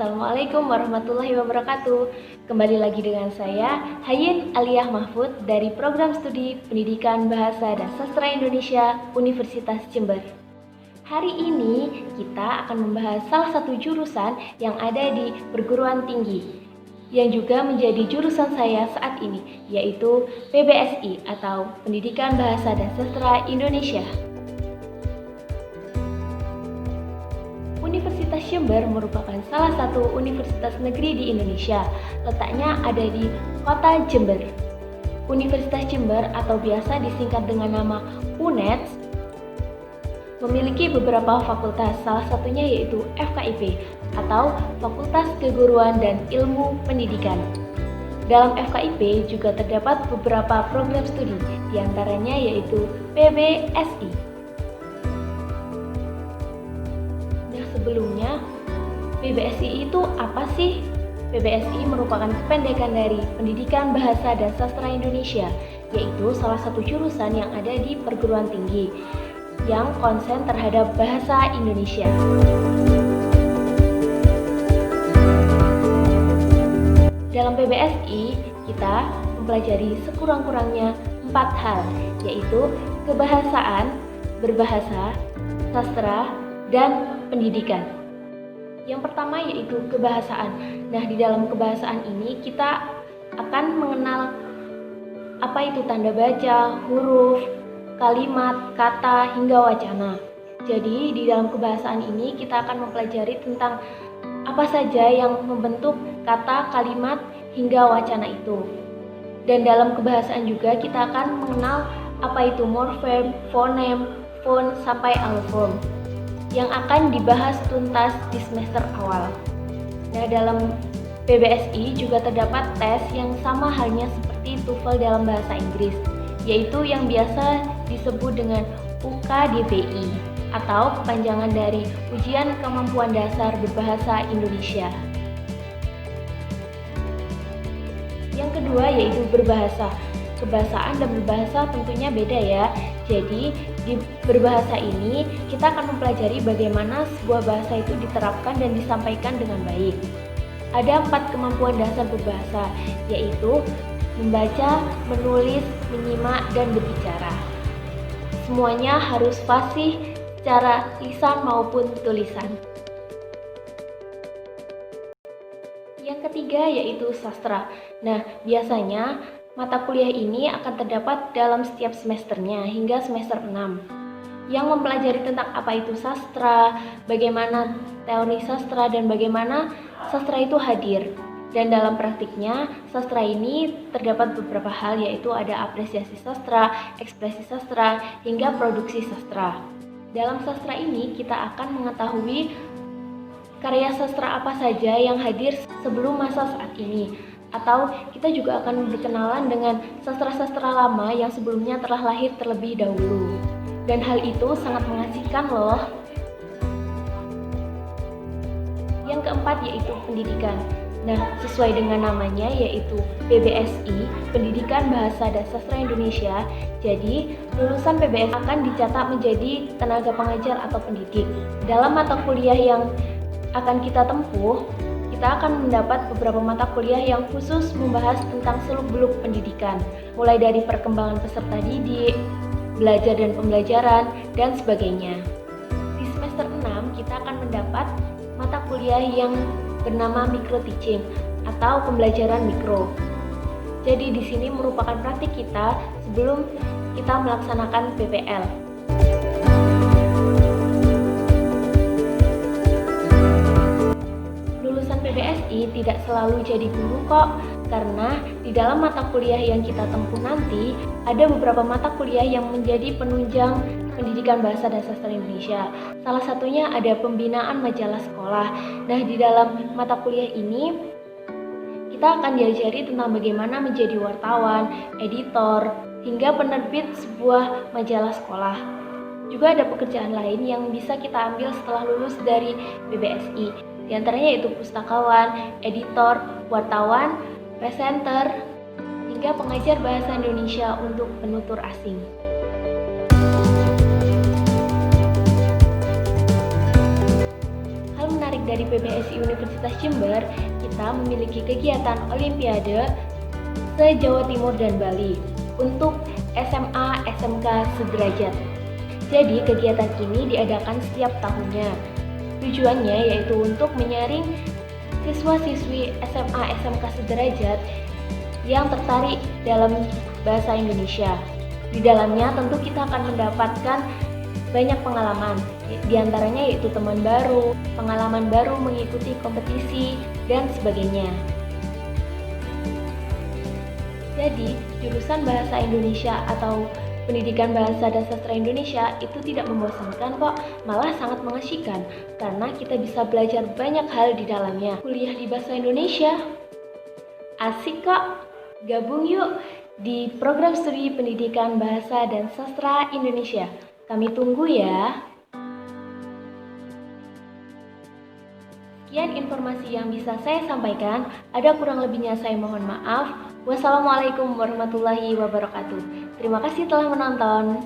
Assalamualaikum warahmatullahi wabarakatuh. Kembali lagi dengan saya, Hayin Aliyah Mahfud dari Program Studi Pendidikan Bahasa dan Sastra Indonesia Universitas Jember. Hari ini kita akan membahas salah satu jurusan yang ada di perguruan tinggi, yang juga menjadi jurusan saya saat ini, yaitu PBSI atau Pendidikan Bahasa dan Sastra Indonesia. Universitas Jember merupakan salah satu universitas negeri di Indonesia. Letaknya ada di kota Jember. Universitas Jember atau biasa disingkat dengan nama UNED memiliki beberapa fakultas, salah satunya yaitu FKIP atau Fakultas Keguruan dan Ilmu Pendidikan. Dalam FKIP juga terdapat beberapa program studi, diantaranya yaitu PBSI. Sebelumnya, PBSI itu apa sih? PBSI merupakan kependekan dari Pendidikan Bahasa dan Sastra Indonesia, yaitu salah satu jurusan yang ada di perguruan tinggi yang konsen terhadap bahasa Indonesia. Dalam PBSI, kita mempelajari sekurang-kurangnya 4 hal, yaitu kebahasaan, berbahasa, sastra, dan pendidikan. Yang pertama yaitu kebahasaan. Nah, di dalam kebahasaan ini kita akan mengenal apa itu tanda baca, huruf, kalimat, kata, hingga wacana. Jadi, di dalam kebahasaan ini kita akan mempelajari tentang apa saja yang membentuk kata, kalimat, hingga wacana itu. Dan dalam kebahasaan juga kita akan mengenal apa itu morfem, fonem, fon, sampai alofon yang akan dibahas tuntas di semester awal. Nah, dalam PBSI juga terdapat tes yang sama halnya seperti TOEFL dalam bahasa Inggris, yaitu yang biasa disebut dengan UKDBI atau kepanjangan dari Ujian Kemampuan Dasar Berbahasa Indonesia. Yang kedua yaitu berbahasa. Kebahasaan dan berbahasa tentunya beda ya. Jadi di berbahasa ini kita akan mempelajari bagaimana sebuah bahasa itu diterapkan dan disampaikan dengan baik. Ada 4 kemampuan dasar berbahasa, yaitu membaca, menulis, menyimak, dan berbicara. Semuanya harus fasih secara lisan maupun tulisan. Yang ketiga yaitu sastra. Nah, biasanya mata kuliah ini akan terdapat dalam setiap semesternya hingga semester 6 yang mempelajari tentang apa itu sastra, bagaimana teori sastra, dan bagaimana sastra itu hadir. Dan dalam praktiknya, sastra ini terdapat beberapa hal, yaitu ada apresiasi sastra, ekspresi sastra, hingga produksi sastra. Dalam sastra ini kita akan mengetahui karya sastra apa saja yang hadir sebelum masa saat ini, atau kita juga akan berkenalan dengan sastra-sastra lama yang sebelumnya telah lahir terlebih dahulu. Dan hal itu sangat mengasihkan loh. Yang keempat yaitu pendidikan. Nah, sesuai dengan namanya yaitu PBSI, Pendidikan Bahasa dan Sastra Indonesia. Jadi, lulusan PBSI akan dicatat menjadi tenaga pengajar atau pendidik. Dalam mata kuliah yang akan kita tempuh, kita akan mendapat beberapa mata kuliah yang khusus membahas tentang seluk-beluk pendidikan, mulai dari perkembangan peserta didik, belajar dan pembelajaran, dan sebagainya. Di semester 6, kita akan mendapat mata kuliah yang bernama micro teaching atau pembelajaran mikro. Jadi di sini merupakan praktik kita sebelum kita melaksanakan PPL. PBSI tidak selalu jadi guru kok, karena di dalam mata kuliah yang kita tempuh nanti ada beberapa mata kuliah yang menjadi penunjang pendidikan bahasa dan sastra Indonesia. Salah satunya ada pembinaan majalah sekolah. Nah, di dalam mata kuliah ini kita akan diajari tentang bagaimana menjadi wartawan, editor, hingga penerbit sebuah majalah sekolah. Juga ada pekerjaan lain yang bisa kita ambil setelah lulus dari PBSI. Di antaranya yaitu pustakawan, editor, wartawan, presenter, hingga pengajar bahasa Indonesia untuk penutur asing. Hal menarik dari PBSI Universitas Jember, kita memiliki kegiatan Olimpiade se-Jawa Timur dan Bali untuk SMA SMK sederajat. Jadi kegiatan ini diadakan setiap tahunnya. Tujuannya yaitu untuk menyaring siswa-siswi SMA SMK sederajat yang tertarik dalam bahasa Indonesia. Di dalamnya tentu kita akan mendapatkan banyak pengalaman, di antaranya yaitu teman baru, pengalaman baru mengikuti kompetisi, dan sebagainya. Jadi, jurusan Bahasa Indonesia atau Pendidikan Bahasa dan Sastra Indonesia itu tidak membosankan kok, malah sangat mengasyikan karena kita bisa belajar banyak hal di dalamnya. Kuliah di Bahasa Indonesia asik kok, gabung yuk di program studi Pendidikan Bahasa dan Sastra Indonesia. Kami tunggu ya. Sekian informasi yang bisa saya sampaikan. Ada kurang lebihnya saya mohon maaf. Wassalamualaikum warahmatullahi wabarakatuh. Terima kasih telah menonton.